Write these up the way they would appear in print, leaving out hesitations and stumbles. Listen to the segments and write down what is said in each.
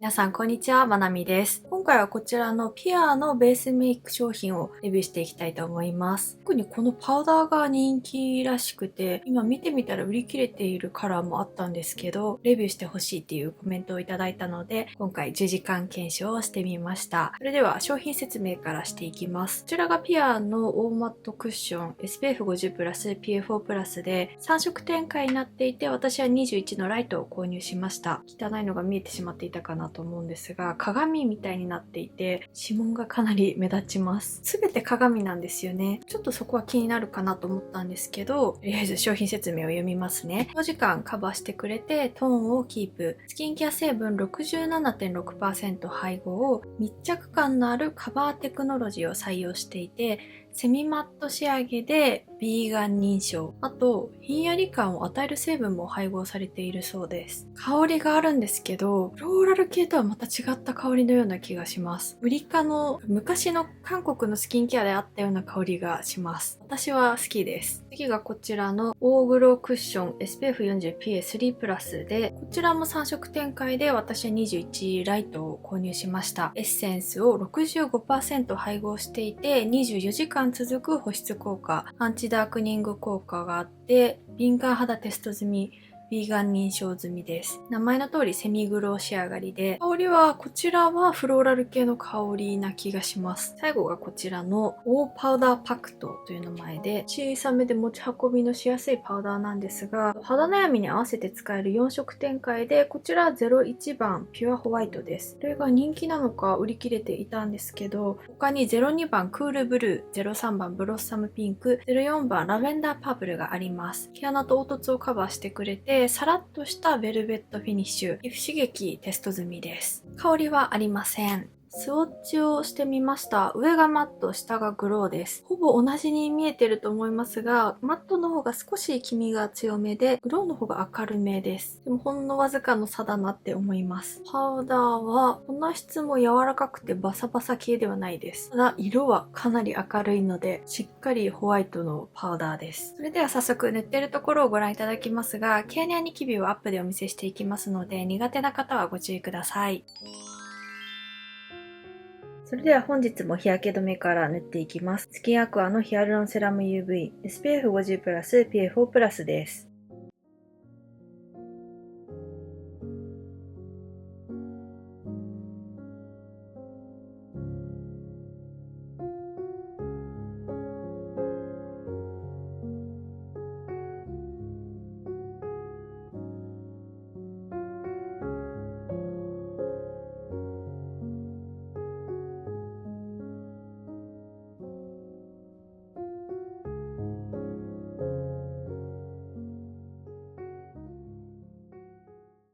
皆さん、こんにちは。まなみです。今回はこちらのピアのベースメイク商品をレビューしていきたいと思います。特にこのパウダーが人気らしくて、今見てみたら売り切れているカラーもあったんですけど、レビューしてほしいっていうコメントをいただいたので、今回10時間検証をしてみました。それでは商品説明からしていきます。こちらがピアのオーマットクッション SPF50+PA4+ で3色展開になっていて、私は21のライトを購入しました。汚いのが見えてしまっていたかなと思うんですが、鏡みたいになっていて指紋がかなり目立ちます。すべて鏡なんですよね。ちょっとそこは気になるかなと思ったんですけど、とりあえず商品説明を読みますね。長時間カバーしてくれてトーンをキープ、スキンケア成分 67.6% 配合、密着感のあるカバーテクノロジーを採用していて、セミマット仕上げでビーガン認証、あとひんやり感を与える成分も配合されているそうです。香りがあるんですけど、フローラル系とはまた違った香りのような気がします。ウリ科の昔の韓国のスキンケアであったような香りがします。私は好きです。次がこちらのオーグロークッション SPF40PA3+で、こちらも3色展開で私は21ライトを購入しました。エッセンスを 65% 配合していて、24時間続く保湿効果、アンチダークニング効果があって、敏感肌テスト済み、ビーガン認証済みです。名前の通りセミグロー仕上がりで、香りはこちらはフローラル系の香りな気がします。最後がこちらのオーパウダーパクトという名前で、小さめで持ち運びのしやすいパウダーなんですが、肌悩みに合わせて使える4色展開で、こちら01番ピュアホワイトです。これが人気なのか売り切れていたんですけど、他に02番クールブルー、03番ブロッサムピンク、04番ラベンダーパープルがあります。毛穴と凹凸をカバーしてくれて、さらっとしたベルベットフィニッシュ、皮膚刺激テスト済みです。香りはありません。スウォッチをしてみました。上がマット、下がグローです。ほぼ同じに見えてると思いますが、マットの方が少し黄みが強めで、グローの方が明るめです。でもほんのわずかの差だなって思います。パウダーは粉質も柔らかくてバサバサ系ではないです。ただ色はかなり明るいので、しっかりホワイトのパウダーです。それでは早速塗ってるところをご覧いただきますが、毛穴ニキビをアップでお見せしていきますので、苦手な方はご注意ください。それでは本日も日焼け止めから塗っていきます。スキンアクアのヒアルロンセラム UV SPF50+PA4+ です。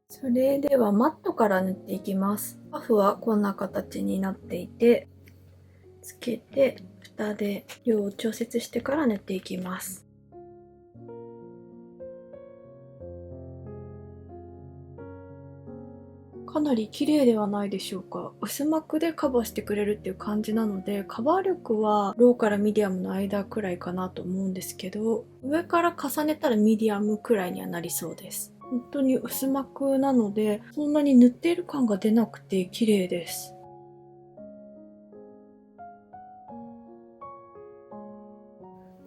それではマットから塗っていきます。パフはこんな形になっていて、つけて蓋で量を調節してから塗っていきます。かなり綺麗ではないでしょうか。薄膜でカバーしてくれるっていう感じなので、カバー力はローからミディアムの間くらいかなと思うんですけど、上から重ねたらミディアムくらいにはなりそうです。本当に薄膜なので、そんなに塗っている感が出なくて綺麗です。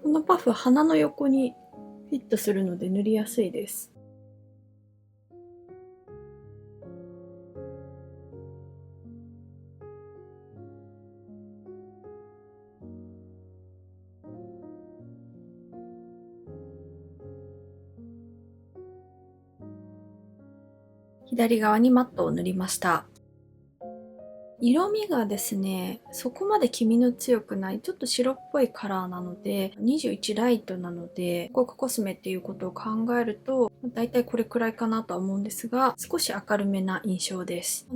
このパフ、鼻の横にフィットするので塗りやすいです。左側にマットを塗りました。色味がですね、そこまで黄みの強くない、ちょっと白っぽいカラーなので、21ライトなので、広告コスメっていうことを考えると、だいたいこれくらいかなとは思うんですが、少し明るめな印象です。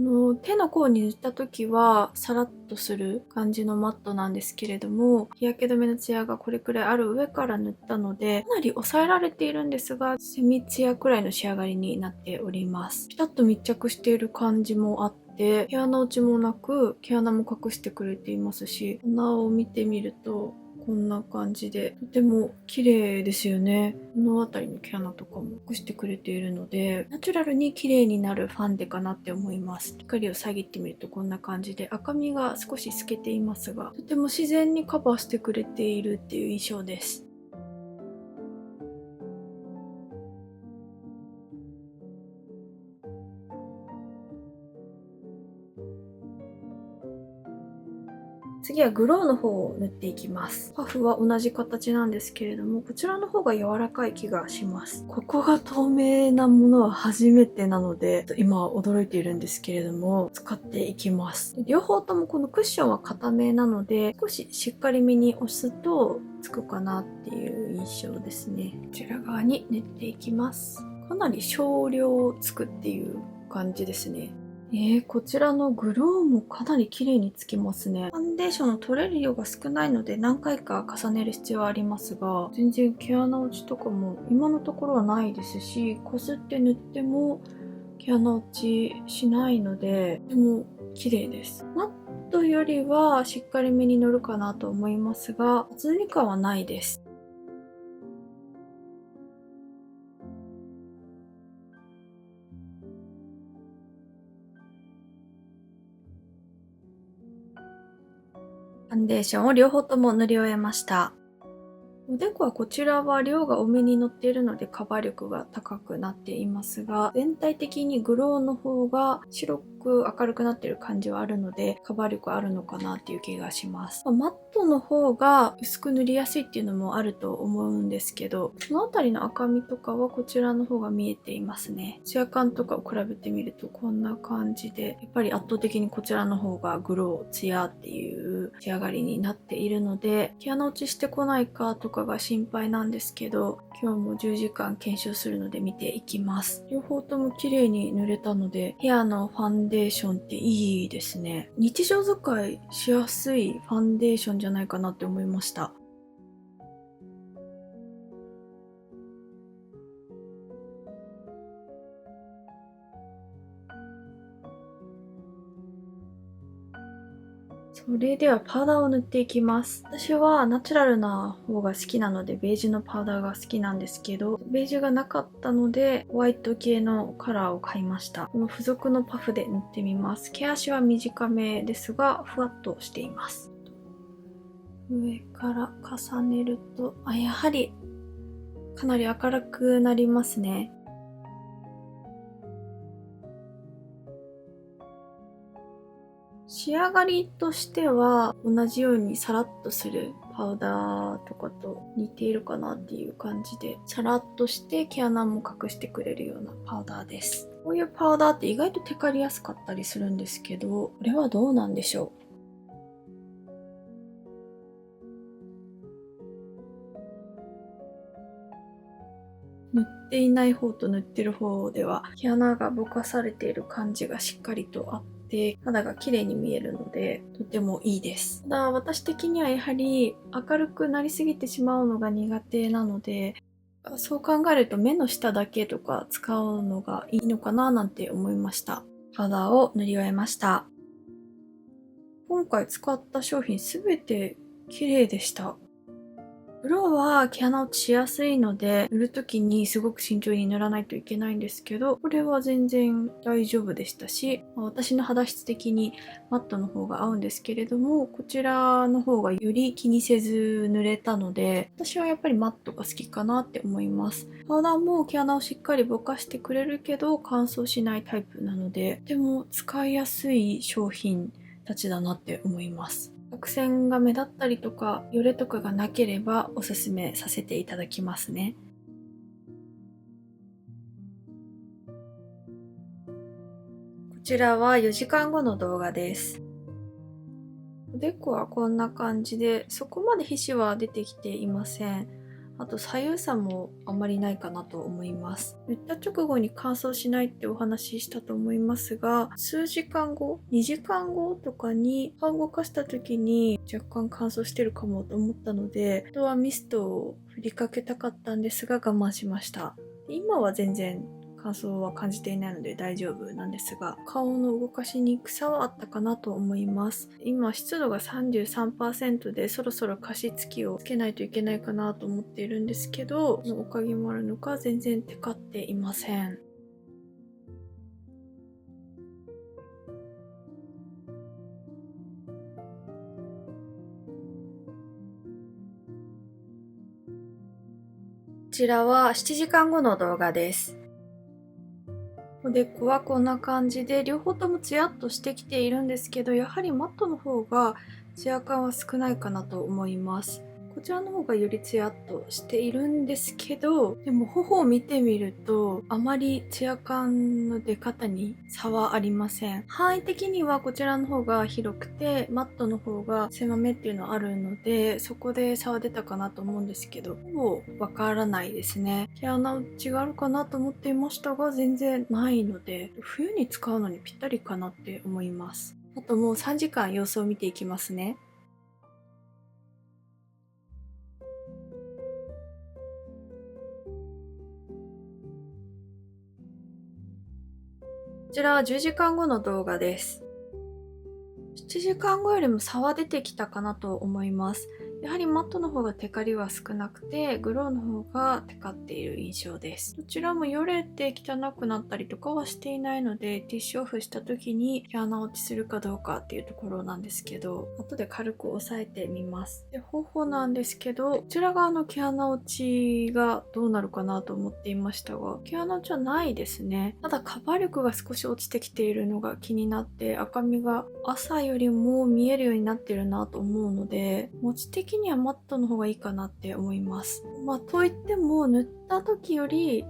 手の甲に塗った時は、さらっとする感じのマットなんですけれども、日焼け止めのツヤがこれくらいある上から塗ったので、かなり抑えられているんですが、セミツヤくらいの仕上がりになっております。ピタッと密着している感じもあって、毛穴落ちもなく毛穴も隠してくれていますし、鼻を見てみるとこんな感じでとても綺麗ですよね。この辺りの毛穴とかも隠してくれているので、ナチュラルに綺麗になるファンデかなって思います。光を遮ってみるとこんな感じで赤みが少し透けていますが、とても自然にカバーしてくれているっていう印象です。次はグローの方を塗っていきます。パフは同じ形なんですけれども、こちらの方が柔らかい気がします。ここが透明なものは初めてなので、今驚いているんですけれども、使っていきます。両方ともこのクッションは固めなので、少ししっかりめに押すとつくかなっていう印象ですね。こちら側に塗っていきます。かなり少量つくっていう感じですね。こちらのグローもかなり綺麗につきますね。ファンデーションの取れる量が少ないので何回か重ねる必要はありますが、全然毛穴落ちとかも今のところはないですし、こすって塗っても毛穴落ちしないので、とても綺麗です。マットよりはしっかりめに塗るかなと思いますが、厚み感はないです。ファンデーションを両方とも塗り終えました。おでこはこちらは量が多めに乗っているのでカバー力が高くなっていますが、全体的にグローの方が白く明るくなっている感じはあるので、カバー力あるのかなっていう気がします。マットの方が薄く塗りやすいっていうのもあると思うんですけど、その辺りの赤みとかはこちらの方が見えていますね。ツヤ感とかを比べてみるとこんな感じで、やっぱり圧倒的にこちらの方がグロー、ツヤっていう仕上がりになっているので、毛穴落ちしてこないかとかが心配なんですけど、今日も10時間検証するので見ていきます。両方とも綺麗に塗れたので、ヘアのファンデーションっていいですね。日常使いしやすいファンデーションじゃないかなって思いました。それではパウダーを塗っていきます。私はナチュラルな方が好きなのでベージュのパウダーが好きなんですけど、ベージュがなかったのでホワイト系のカラーを買いました。この付属のパフで塗ってみます。毛足は短めですがふわっとしています。上から重ねると、やはりかなり明るくなりますね。仕上がりとしては同じようにサラッとするパウダーとかと似ているかなっていう感じで、サラッとして毛穴も隠してくれるようなパウダーです。こういうパウダーって意外とテカりやすかったりするんですけど、これはどうなんでしょう。塗っていない方と塗ってる方では毛穴がぼかされている感じがしっかりとあって肌が綺麗に見えるのでとてもいいです。ただ私的にはやはり明るくなりすぎてしまうのが苦手なので、そう考えると目の下だけとか使うのがいいのかななんて思いました。パウダーを塗り終えました。今回使った商品すべて綺麗でした。ブローは毛穴落ちしやすいので、塗るときにすごく慎重に塗らないといけないんですけど、これは全然大丈夫でしたし、私の肌質的にマットの方が合うんですけれども、こちらの方がより気にせず塗れたので、私はやっぱりマットが好きかなって思います。パウダーも毛穴をしっかりぼかしてくれるけど、乾燥しないタイプなので、とても使いやすい商品たちだなって思います。角栓が目立ったりとか、よれとかがなければおすすめさせていただきますね。こちらは4時間後の動画です。おでこはこんな感じで、そこまで皮脂は出てきていません。あと左右差もあまりないかなと思います。塗った直後に乾燥しないってお話ししたと思いますが、数時間後、2時間後とかに歯を動かした時に若干乾燥してるかもと思ったので、本当はミストを振りかけたかったんですが我慢しました。今は全然乾燥は感じていないので大丈夫なんですが、顔の動かしにくさはあったかなと思います。今湿度が 33% でそろそろ加湿器をつけないといけないかなと思っているんですけど、そのおかげもあるのか全然テカっていません。こちらは7時間後の動画です。おでこはこんな感じで、両方ともツヤっとしてきているんですけど、やはりマットの方がツヤ感は少ないかなと思います。こちらの方がよりツヤっとしているんですけど、でも頬を見てみるとあまりツヤ感の出方に差はありません。範囲的にはこちらの方が広くてマットの方が狭めっていうのはあるので、そこで差は出たかなと思うんですけど、ほぼわからないですね。毛穴落ちがあるかなと思っていましたが全然ないので、冬に使うのにぴったりかなって思います。あともう3時間様子を見ていきますね。こちらは10時間後の動画です。7時間後よりも差は出てきたかなと思います。やはりマットの方がテカリは少なくて、グローの方がテカっている印象です。どちらもよれて汚くなったりとかはしていないので、ティッシュオフした時に毛穴落ちするかどうかっていうところなんですけど、後で軽く押さえてみます。で、頬なんですけど、こちら側の毛穴落ちがどうなるかなと思っていましたが、毛穴落ちはないですね。ただカバー力が少し落ちてきているのが気になって、赤みが朝よりも見えるようになってるなと思うので、持ち的にはマットの方がいいかなって思います。といっても塗った時より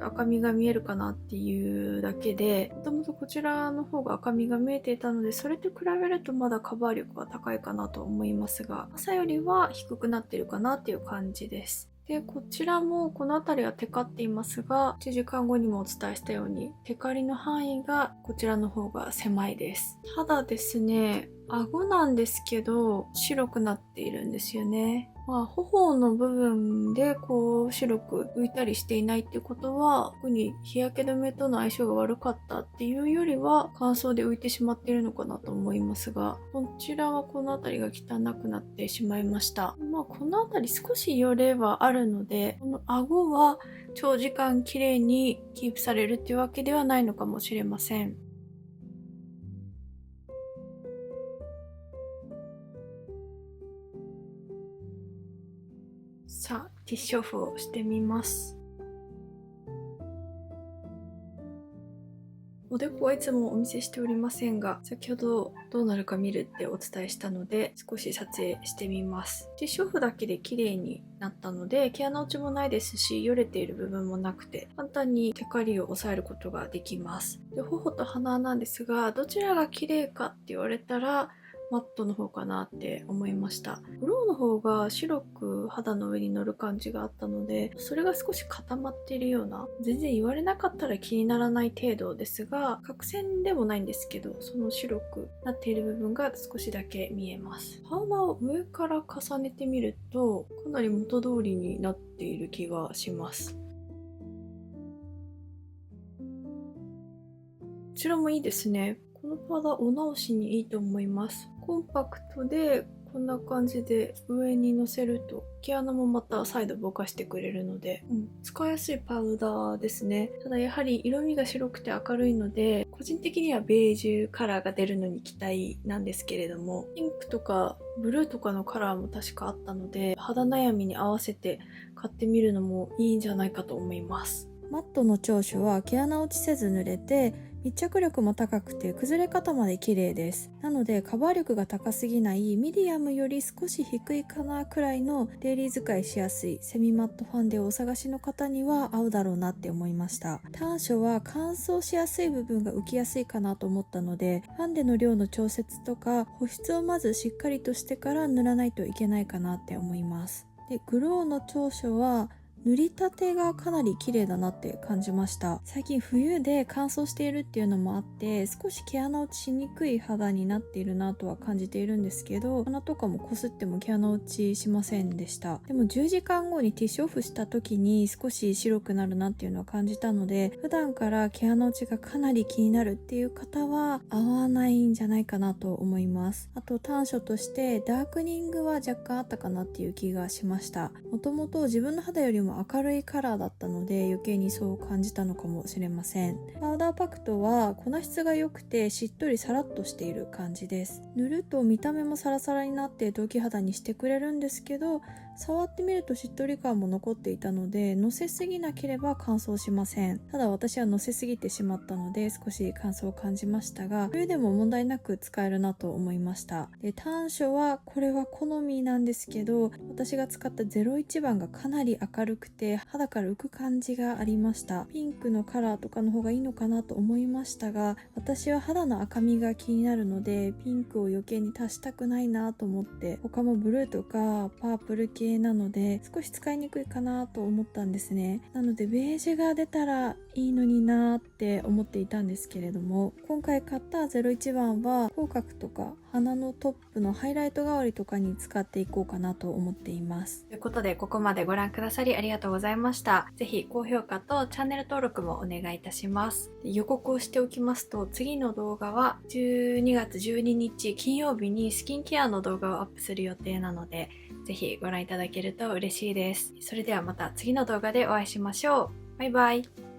赤みが見えるかなっていうだけで、もともとこちらの方が赤みが見えていたので、それと比べるとまだカバー力が高いかなと思いますが、朝よりは低くなってるかなっていう感じです。で、こちらもこの辺りはテカっていますが、1時間後にもお伝えしたように、テカリの範囲がこちらの方が狭いです。ただですね、顎なんですけど、白くなっているんですよね。頬の部分でこう白く浮いたりしていないってことは、特に日焼け止めとの相性が悪かったっていうよりは乾燥で浮いてしまっているのかなと思いますが、こちらはこの辺りが汚くなってしまいました。この辺り少しよれはあるので、この顎は長時間綺麗にキープされるっていうわけではないのかもしれません。さあ、ティッシュオフをしてみます。おでこはいつもお見せしておりませんが、先ほどどうなるか見るってお伝えしたので、少し撮影してみます。ティッシュオフだけで綺麗になったので、毛穴落ちもないですし、よれている部分もなくて、簡単にテカリを抑えることができます。で、頬と鼻なんですが、どちらが綺麗かって言われたら、マットの方かなって思いました。グローの方が白く肌の上に乗る感じがあったので、それが少し固まっているような、全然言われなかったら気にならない程度ですが、角栓でもないんですけど、その白くなっている部分が少しだけ見えます。パウダーを上から重ねてみると、かなり元通りになっている気がします。こちらもいいですね。このパウダーお直しにいいと思います。コンパクトでこんな感じで上に乗せると毛穴もまた再度ぼかしてくれるので、使いやすいパウダーですね。ただやはり色味が白くて明るいので、個人的にはベージュカラーが出るのに期待なんですけれども、ピンクとかブルーとかのカラーも確かあったので、肌悩みに合わせて買ってみるのもいいんじゃないかと思います。マットの長所は毛穴落ちせず塗れて、密着力も高くて崩れ方まで綺麗です。なのでカバー力が高すぎないミディアムより少し低いかなくらいのデイリー使いしやすいセミマットファンデをお探しの方には合うだろうなって思いました。短所は乾燥しやすい部分が浮きやすいかなと思ったので、ファンデの量の調節とか保湿をまずしっかりとしてから塗らないといけないかなって思います。で、グローの長所は塗りたてがかなり綺麗だなって感じました。最近冬で乾燥しているっていうのもあって、少し毛穴落ちしにくい肌になっているなとは感じているんですけど、鼻とかもこすっても毛穴落ちしませんでした。でも10時間後にティッシュオフした時に少し白くなるなっていうのは感じたので、普段から毛穴落ちがかなり気になるっていう方は合わないんじゃないかなと思います。あと短所としてダークニングは若干あったかなっていう気がしました。もともと自分の肌よりも明るいカラーだったので余計にそう感じたのかもしれません。パウダーパクトは粉質が良くてしっとりサラッとしている感じです。塗ると見た目もサラサラになって陶器肌にしてくれるんですけど、触ってみるとしっとり感も残っていたので、のせすぎなければ乾燥しません。ただ私はのせすぎてしまったので少し乾燥を感じましたが、冬でも問題なく使えるなと思いました。で、短所はこれは好みなんですけど、私が使った01番がかなり明るくて肌から浮く感じがありました。ピンクのカラーとかの方がいいのかなと思いましたが、私は肌の赤みが気になるのでピンクを余計に足したくないなと思って、他もブルーとかパープル系なので少し使いにくいかなと思ったんですね。なのでベージュが出たらいいのになって思っていたんですけれども、今回買った01番は口角とか鼻のトップのハイライト代わりとかに使っていこうかなと思っています。ということでここまでご覧くださりありがとうございました。ぜひ高評価とチャンネル登録もお願いいたします。予告をしておきますと、次の動画は12月12日金曜日にスキンケアの動画をアップする予定なので、ぜひご覧いただけると嬉しいです。それではまた次の動画でお会いしましょう。バイバイ。